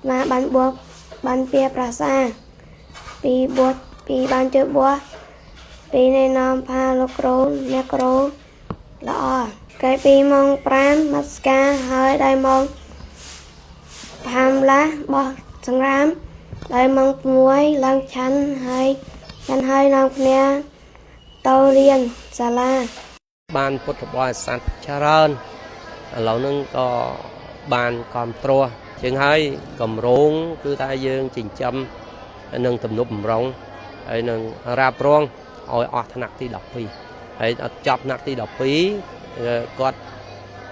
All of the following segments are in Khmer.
mà ban bia prasa pi buat pi ban chơi bua pi này nom pha lô necro lọ cái pi mong pram masca hơi đây mong pam lá bò sừng ram đây mong muối lang chăn hơi nom nè tàu riêng xà la banพุทธบริษัทเจริญเรานึงก็บานความตรัวจึงให้กำรงคือตาเยืองจริงจำนึงตำนุบร้องไอ้นึงราบร้องเอาออกถนักที่ดอกปีไอ้จับนักที่ดอกปีก็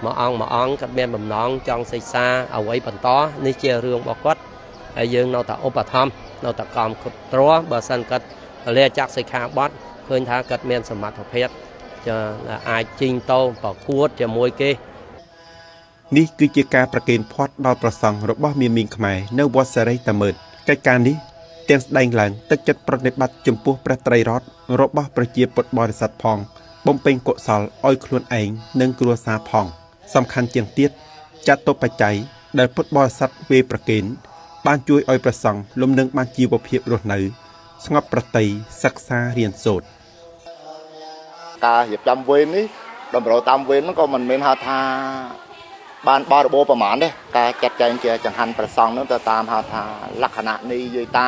มาอ่องกับแม่บ่มน้องจองใส่ซาเอาไว้บรรท้อนี่เจริญบอกว่าไอ้เยืองเราแต่อุปธรรมเราแต่กรรมขุดตรัวบาสันกัดเลียจักใส่ขาบอสเพื่อนท้ากัดเมียนสมัติเพชรจะอายจริงโตปอกคูดจะมวยเกนี่คือเจการประเคนพอดดาวประสังรบมีมิงขมายเนื้อวัดสไลตะเมิดใกล้การนี้เตียงแดงหลังตึกจัดปฏิบัติจุมพูประไตรรอดรบประเจียปดบริษัทพองบ่มเป็นกศลอ้อยคลวนเองนึ่งกลัวซาพองสำคัญเจียงเตี้ยจัดโตปัจจัยได้ปดบริษัทเวประเคนบ้านช่วยอ้อยประสังลมนึงบ้านจีบเพียบรถหนือสงบประไตศักษาเรียนโสดการเหยียบจำเว้นนี้ดำเราตามเว้นมันก็มันเป็นหาทาบ้านบาร์โบประมาณเด้การจัดใจเกี่ยจังหันประซองนั่นจะตามหาทาลักษณะนี้ยีตา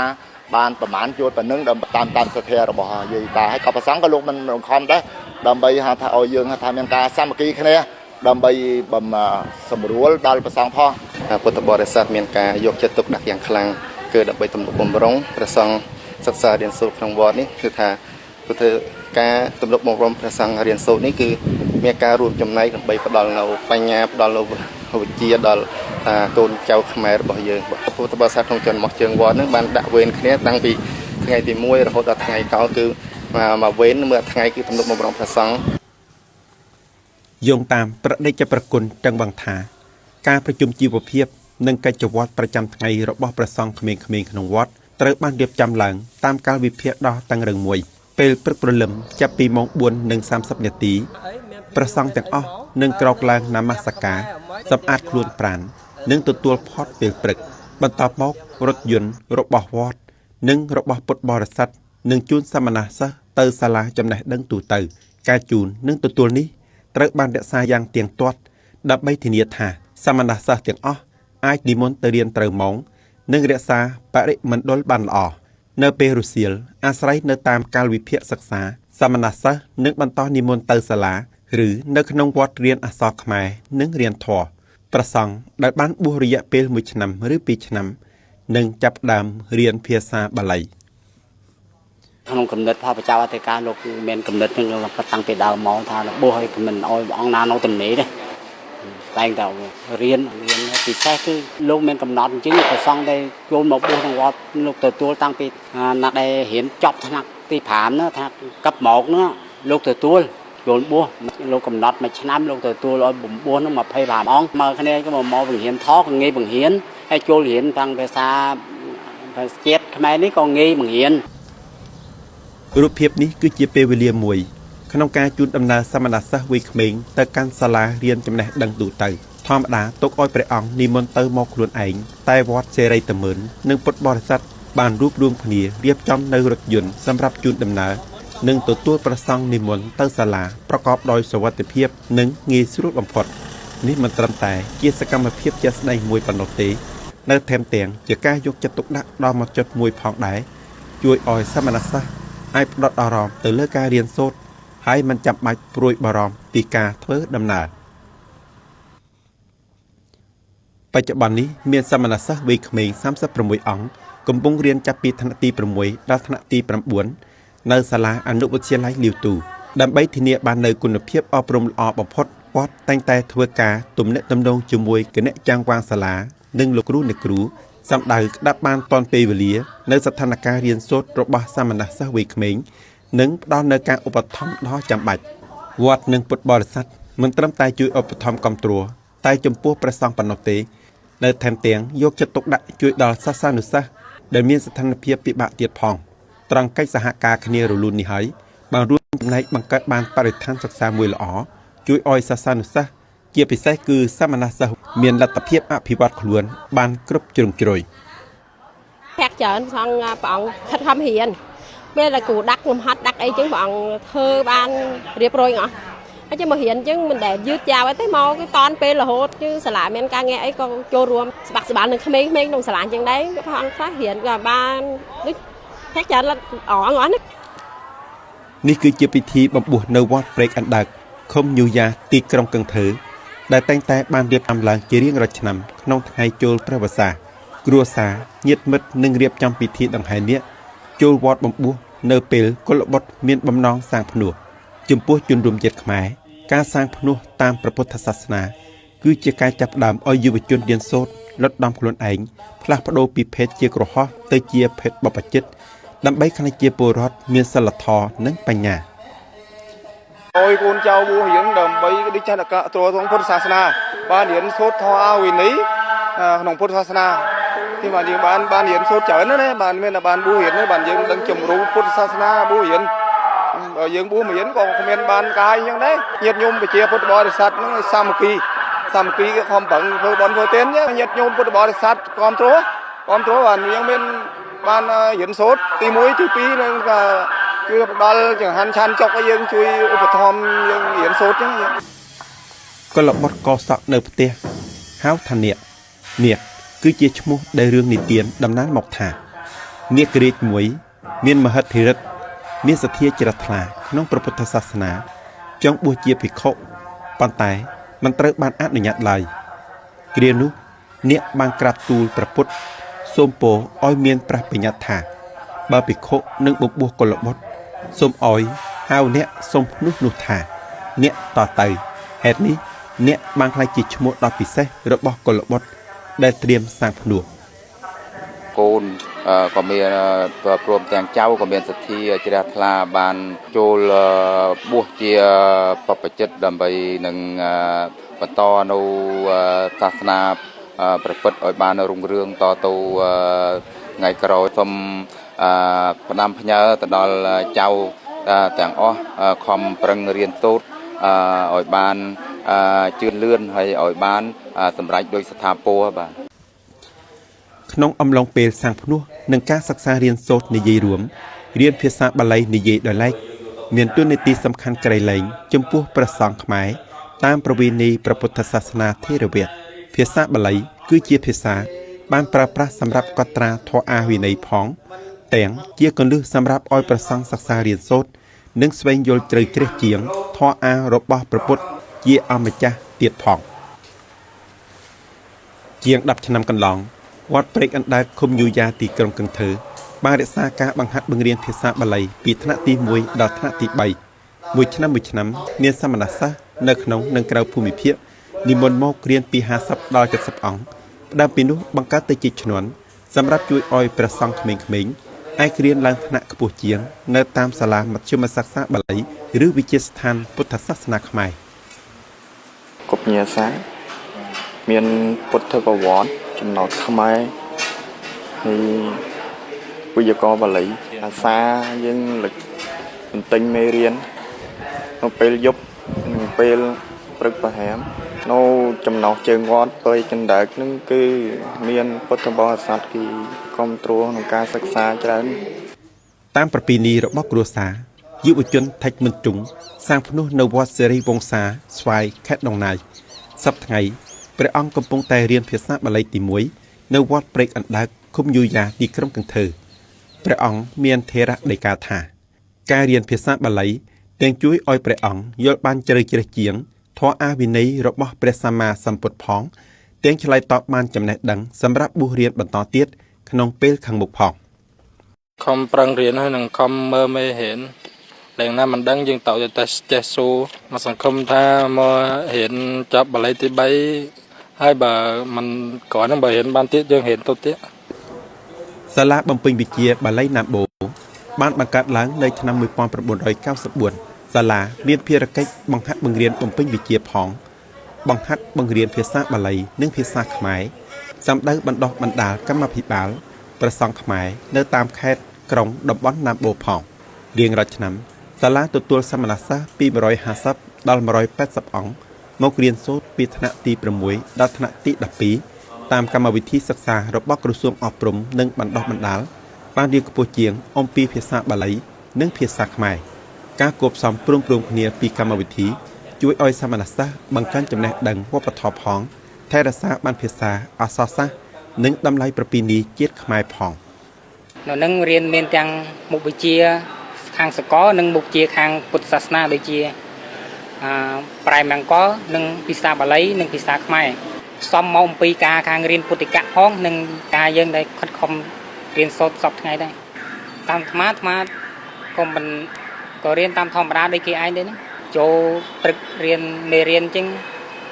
บ้านประมาณโยนประนึงดำตามสเตอร์บ่ยีตาให้กับประซองก็ลงมันลงคอมได้ดำไปหาทาเอายืงหาทาเมียนกาสามัคคีแค่นี้ดำไปบ่มสมรู้ดาวประซองพ่อพุทธบริษัทเมียนกายกจะตกดักอย่างคลังเกิดดับไปตำรวจบ่มร้องประซองศึกษาเรียนสูตรของวอดนี่คือทาพุทธการตำรวจบ่มร้องประซองเรียนสูตรนี่คือมีการรวมจำนายไปประดอลเราปัญญาประดอลเราวิจีดอลโกนเจ้าขมายระบายเยอะพุทธบริษัทของจนหมอกเชิงวอนนึกบันดาเวนคืนนี้ตั้งปีไงตีมวยเราเขาตัดไงเขาคือมาเว้นเมื่อไงคือตำรวจบ่มร้องประซองโยงตามประเดชประกุลจังบังทาการประชุมจีวเพียบนึ่งกิจวัตรประจำไงระบบประซองเขมรขนมวัดเติร์บ้านเรียบจำหลังตามการวิเพียดอตั้งเริงมวยเป็นปรึกประลมจะปีมองบวน1:30 นาทีประซองแต่งอ้อ1กรอกลางน้ำมัสกาสำอาดคลวนปราณ1ตัวพอดเป็นปรึกบรรทบกรถยนต์รถบวอด1รถปดบริษัท1จูนสมณะซะเตอร์สลาจำแนกดังตู่เตอร์การจูน1ตัวนี้เติร์บ้านเดซายางเตียงตัวดับใบทีเนียธาสมณะซะเตียงอ้อไอดิมอนเตเรียนเติร์มอง1เรซาปริมันดลบันอ่อเนเปรุเซียลอาศัยเนตามการวิเพียศึกษาสมณะซะ1บรรทนิมนเตอร์สลาหรือในขนมวัดเรียนอักษรขมาย1เรียนทอประสังได้บ้านบุริยะเปลมุชนำหรือปีชนำ1จับดามเรียนเพียซาบาลัยขนมกำเนิดพ่อพระเจ้าอัติการลูกเมนกำเนิดนึงเราตั้งแต่ดาวมองทางบัวให้กำเนิดอ้อยอ่างนาโนตันนี้เลยแต่งแต่เรียนปีแท้คือลูกเมนกำเนิดจริงประสังได้โยนมาบัวทางวัดลูกตัวตั้งปีนักได้เห็นจอบทนักตีผามเนาะทนักกับหมอกเนาะลูกตัวโยนบัวลูกกำนัดมาชนะลูกตัวลอยบุ๋มบัวน้ำมาพายบ่ามองมาคะแนนก็มาบึงเห็นท้อก็งี้บึงเห็นให้โจเห็นทางภาษาเจ็ดทำไมนี่ก็งี้บึงเห็นรูปเพียบนี้คือเจเปวิเลียมวยขนมการจุดดำนาสมณะซะวิเขมงแต่การสลาเรียนจำแนกดังตู่เตอร์ธรรมดาตกอ้อยไปอ่องนิมนเตอร์มอกครวนเองใต้วัดเซรัยตะเหมิน1ปดบริษัทบานรูปรวมขณีเรียบจำในรถยนต์สำหรับจุดดำนา1ตัวประซองนิมนต์เตอร์สลาประกอบโดยสวัสดิเพียบ1งีสรุปบำพดนี่มันตรำแต่เกียรติกรรมเพียบจะในมวยปนเตในแถมเตียงจะกล้ายกจะตกดักดอมาจดมวยพองได้ช่วยอ้อยสมณะซะไอ้ปลดอารมณ์ตื่นเลิกการเรียนโซดให้มันจับไม้ปลุยบารมปีกาเทอดำนาปัจจุบันนี้เมียนสมณะซะวิเขมง30 ประมวยอ๋องกำปงเรียนจับปีธนตีประมวยรัฐนตีประบวนในศาลาอนุวิทยาลัยลิวตูดำใบทีเนียบานในคุณเพียบอบรมออบพดวัดแต่งแต่ทวกาตุ่มเนตำดงจมวยกเนจางวางศาลา1ลูกรู้ในครูสัมดาดับบานตอนเปวิเลียในสถานการเรียนโซดรบสมณะซะวิเขมง1ดอนในการอุปถัมภ์น้อจำบัดวัด1ปุตบริษัทมันตรำตายจุยอุปถัมภ์กำตัวตายจมพวกประซองปนเตในแถมเตียงยกจะตกดักจุยดอลซาซานุซะได้มีสถานเพียบปิบะเตียดพองตรังใกล้สหการคเนียรุลุนนิหายบางรุ่นในบังเกิดบานปริธานศึกษามวยหล่อจุยอ้อยซาซานุซะ ជាពិសេសគឺសមណសិស្សមានលទ្ធភាពអភិវឌ្ឍខ្លួនបានគ្រប់ជ្រុងជ្រោយ Phát triển xong bọn khách không hiền bây là cụ đắc ngầm hết đắc ấy chứ bọn thơ ban riệp rồi ngọ chứ mà hiền chứ mình để dứt chào ấy tới mau cái con pe là hốt chứ xả lại men ca nghe ấy con cho rùm bạc bạn được mấy đồng xả lại chừng đấy cái phong phát hiện là ban đức phát triển là ỏ ngõ đấy នេះគឺជាពិធីបំពោះនៅវត្តព្រែកអណ្ដើកឃុំញូយ៉ាទីក្រុងកឹងធើដែលតែងតែបានរៀបចំឡើងជារៀងរាល់ឆ្នាំក្នុងថ្ងៃចូលព្រះវស្សាគ្រួសារញាតិមិត្តនឹងរៀបចំពិធីដង្ហែនាគចូលវត្តបំពោះនៅពេលកុលបុត្រមានបំណងសាងភ្នោះចំពោះជនរួមជាតិខ្មែរការសាងភ្នោះតាមព្រះពុទ្ធសាសនាគឺជាការចាប់ផ្ដើមឲ្យយុវជនរៀនសូត្រលុតដំខ្លួនឯងផ្លាស់ប្ដូរពីភេទជាក្រហមទៅជាភេទបព្វជិតដើម្បីក្លាយជាពលរដ្ឋមានសិលធម៌និងបញ្ញា Ôi con cháu bố hiến đầm bấy đi chân là cả tổ trong Phật Sa Na ban hiến sốt thọ ao vì ní nông Phật Sa Na khi mà đi ban hiến sốt chở nó đấy ban bên là ban bố hiến đấy ban dương đang trồng rú Phật Sa Na bố hiến ở dương bố hiến còn không bên ban cái như đấy nhiệt nhôm về chia Phật bò để sát nó sam kỳ cái không bằng Phật bò Phật tiến nhá nhiệt nhôm Phật bò để sát con trố ban dương bên ban hiến sốt tì muối tì pi nên là cứ đal chẳng han chan chọc cái dương chuiឧបត្ថម្ភយើងរៀនសូត្រចឹង កុលបុត្រកសក់នៅផ្ទះហៅថានាគនាគគឺជាឈ្មោះដែលរឿងនិទានតំណាងមកថានាគរាជមួយមានមហិទ្ធិឫទ្ធិមានសទ្ធាជ្រះថ្លាក្នុងព្រះពុទ្ធសាសនាចង់បួសជាភិក្ខុប៉ុន្តែមិនត្រូវបានអនុញ្ញាតឡើយគ្រានោះនាគបានក្រាបទូលព្រះពុទ្ធសូមពរឲ្យមានប្រះបញ្ញត្តិថាបើភិក្ខុនឹងបំពោះកុលបុត្រសូមឲ្យហៅអ្នកសូមភ្នោះនោះថាអ្នកតទៅហេតុនេះអ្នកបានខ្លាចជាឈ្មោះដ៏ពិសេសរបស់កុលបុត្រដែលត្រៀមសាងភ្នោះ កូនក៏មានព្រមទាំងចៅក៏មានសទ្ធាជ្រះថ្លាបានចូលបួសជាបព្វជិតដើម្បីនឹងបន្តនៅសាសនាព្រះពុទ្ធឲ្យបានរុងរឿងតទៅថ្ងៃក្រោយសូមផ្ដាំផ្ញើទៅដល់ចៅទាំងអស់ខំប្រឹងរៀនសូត្រឲ្យបានជឿនលឿនហើយឲ្យបានសម្រេចដោយស្ថាពរបាទ ក្នុងអំឡុងពេលសាងភ្នោះនិងការសិក្សារៀនសូត្រនិយាយរួមរៀនភាសាបាលីនិយាយដោយឡែកមានតួនាទីសំខាន់ក្រៃលែងចំពោះព្រះសង្ឃខ្មែរតាមប្រវេណីព្រះពុទ្ធសាសនាថេរវាទភាសាបាលីគឺជាភាសាបានប្រើប្រាស់សម្រាប់កត់ត្រាធម៌អាវិន័យផងទាំងជាគន្លឹះសម្រាប់ឲ្យព្រះសង្ឃសិក្សារៀនសូត្រនិងស្វែងយល់ជ្រៅជ្រះជាងធម៌អារបស់ព្រះពុទ្ធជាអម្ចាស់ទៀតផងជាង10ឆ្នាំកន្លង វត្តព្រែកអណ្ដើកឃុំយូយ៉ាទីក្រុងកឹងធើបានរក្សាការបង្ហាត់បង្រៀនភាសាបាលីពីថ្នាក់ទី1ដល់ថ្នាក់ទី3មួយឆ្នាំមានសមណសិស្សនៅក្នុងនិងក្រៅភូមិភាគនិមន្តមករៀនពី50ដល់70អង្គដើមពីនោះបង្កើតទៅជាឈ្នាន់សម្រាប់ជួយឲ្យព្រះសង្ឃក្មេងៗអាចរៀនឡើងថ្នាក់ខ្ពស់ជាងនៅតាមសាលាមធ្យមសិក្សាបាលីឬវិទ្យាស្ថានពុទ្ធសាសនាខ្មែរ កុបញាសាមានពុទ្ធប្រវត្តិចំណោទខ្មែរហើយវិទ្យាករបាលីភាសាយើងលិចបន្ទិញមេរៀននៅពេលយប់និងពេលព្រឹកប្រហែលនៅចំណោទជើងវត្តទៅចណ្ដើកនឹងគឺមានពុទ្ធបរិស័ទគីគ្រប់គ្រងក្នុងការសិក្សាច្រើន តាមប្រពៃណីរបស់គ្រួសារយុវជនថេចមិនជុងសាងភ្នោះនៅវត្តសេរីវង្សាស្វាយខេត្តដងណាយសប្តាហ៍ថ្ងៃព្រះអង្គកំពុងតែរៀនភាសាបាលីទី1នៅវត្តព្រែកអណ្ដើកឃុំយូយ៉ាទីក្រុងកឹងធើព្រះអង្គមានថេរដីកាថាការរៀនភាសាបាលីទាំងជួយឲ្យព្រះអង្គយល់បានជ្រៅជ្រះជាងធម៌អាវិន័យរបស់ព្រះសម្មាសម្ពុទ្ធផងទាំងឆ្លើយតបបានចំណេះដឹងសម្រាប់បួសរៀនបន្តទៀតក្នុងពេលខាងមុខផង ខំប្រឹងរៀនហើយនឹងខំមើលមេរៀនដែលណាមិនដឹងយើងតើតែចេះស៊ូមកសង្ឃឹមថាមករៀនចប់បាលីទី3ហើយបើមិនគ្រាន់នឹងបើរៀនបានទៀតយើងរៀនទៅទៀត សាលាបំពេញវិជ្ជាបាលីណាបូបានបង្កើតឡើងនៅឆ្នាំ 1994 សាលាមានភារកិច្ចបង្ហាត់បង្រៀនបំពេញវិជ្ជាផងបង្ហាត់បង្រៀនភាសាបាលីនិងភាសាខ្មែរសម្ដៅបណ្ដុះបណ្ដាលកម្មភិបាលព្រះសង្ឃខ្មែរនៅតាមខេត្តក្រុងតំបន់ណាបូផងរៀងរាល់ឆ្នាំសាលាទទួលសមណសិស្សពី150ដល់180អង្គ មករៀនសូត្រពីថ្នាក់ទី6ដល់ថ្នាក់ទី12តាមកម្មវិធីសិក្សារបស់ក្រសួងអប់រំនិងបណ្ដុះបណ្ដាលបានរៀនខ្ពស់ជាងអំពីភាសាបាលីនិងភាសាខ្មែរការគួបផ្សំព្រមគ្នាពីកម្មវិធីជួយឲ្យសាមញ្ញសិស្សបង្កើនចំណេះដឹងវប្បធម៌ផងថែរក្សាបានភាសាអក្សរសាស្ត្រនិងតម្លៃប្រពៃណីជាតិខ្មែរផងនៅនឹងរៀនមានទាំងមុខវិជ្ជាខាងសកលនិងមុខវិជ្ជាខាងពុទ្ធសាសនាដូចជាប្រៃមង្គលនិងភាសាបាលីនិងភាសាខ្មែរផ្សំមកអំពីការខាងរៀនពុទ្ធិកៈផងនិងការយើងដែលខិតខំរៀនសូត្រសពថ្ងៃដែរតាមអាត្មាក៏មិនក៏រៀនតាមធម្មតាដូចគេឯងដែរណាចូលព្រឹករៀនមេរៀនអញ្ចឹង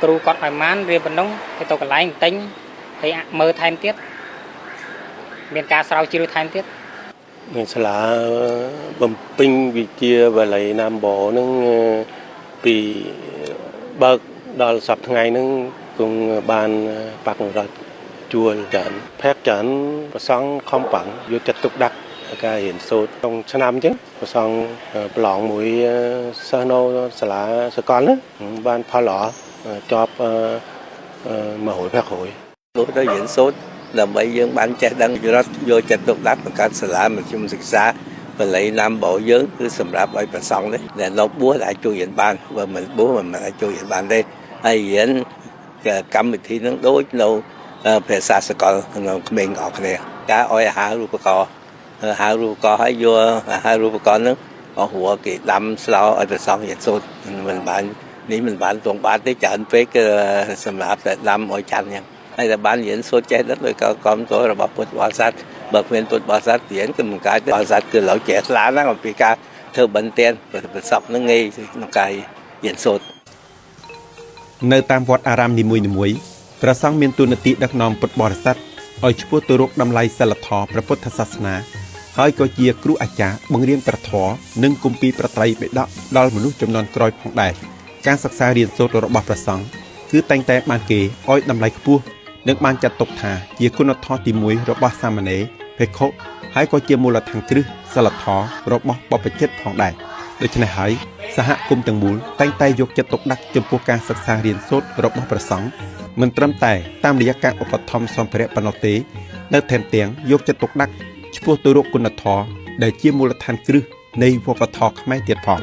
គ្រូគាត់ឲ្យបានរៀនប៉ុណ្ណឹងទៅកន្លែងទិញហើយមើលថែមទៀតមានការស្រាវជ្រាវថែមទៀតមានសាលាបំពេញវិជ្ជាបាលីណាំបនឹងពីបើកដល់សប្តាហ៍ថ្ងៃនឹងគង់បានបករដ្ឋជួលច្រើនផែកច្រើនប្រសង់ខំបាំងយកចិត្តទុកដាក់ការរៀនសូត្រក្នុងឆ្នាំអញ្ចឹងប្រសង់ប្រឡងមួយសិស្សនៅសាលាសកលហ្នឹងបានផលល្អជាប់100%នោះទៅរៀនសូត្រដើម្បីយើងបានចេះដឹងរដ្ឋយកចិត្តទុកដាក់បង្កើតសាលាមធ្យមសិក្សាបាលីណាំបោយើងគឺសម្រាប់ឲ្យប្រសង់នេះដែលនៅបួសអាចជួយរៀនបានបើមិនបួសមិនអាចជួយរៀនបានទេហើយរៀនកម្មវិធីនឹងដូចនៅភាសាសកលក្នុងក្មេងអស់គ្នាការឲ្យអាហារូបករណ៍ឲ្យយកអាហារូបករណ៍នឹងអស់រួគេដាំស្លោឲ្យប្រសង់រៀនសូត្រមិនបានទងបានទេច្រើនពេកគឺសម្រាប់តែដាំឲ្យចាន់អញ្ចឹងហើយតែបានរៀនសូត្រចេះដឹងដោយការគ្រប់គ្រងរបស់ពុទ្ធបរិស័ទបើគ្មានពុទ្ធបរិស័ទរៀនគឺមិនកើតទេបរិស័ទគឺឡូវចេះស្លាណាស់អំពីការធ្វើបន្ទានប្រសពនឹងងាយក្នុងការរៀនសូត្រនៅតាមវត្តអារាមនីមួយៗព្រះសង្ឃមានទូនាទីដឹកនាំពុទ្ធបរិស័ទឲ្យឆ្ពោះទៅរកតម្លៃសិលធម៌ព្រះពុទ្ធសាសនាហើយក៏ជាគ្រូអាចារ្យបង្រៀនព្រះធម៌និងគម្ពីរប្រត្រៃបិដកដល់មនុស្សចំនួនក្រោយផងដែរការសិក្សារៀនសូត្ររបស់ព្រះសង្ឃគឺតែងតែបានគេឲ្យតម្លៃខ្ពស់និងបានចាត់ទុកថាជាគុណធម៌ទី1របស់សាមណេរភិក្ខុហើយក៏ជាមូលដ្ឋានគ្រឹះសិលធម៌របស់បព្វជិតផងដែរដូច្នេះហើយសហគមន៍ទាំងមូលតែងតែយកចិត្តទុកដាក់ចំពោះការសិក្សារៀនសូត្ររបស់ព្រះសង្ឃមិនត្រឹមតែតាមរយៈការឧបត្ថម្ភសម្ភារៈប៉ុណ្ណោះទេនៅថែមទាំងយកចិត្តទុកដាក់ឆ្ពោះទៅរកគុណធម៌ដែលជាមូលដ្ឋានគ្រឹះនៃវប្បធម៌ខ្មែរទៀតផង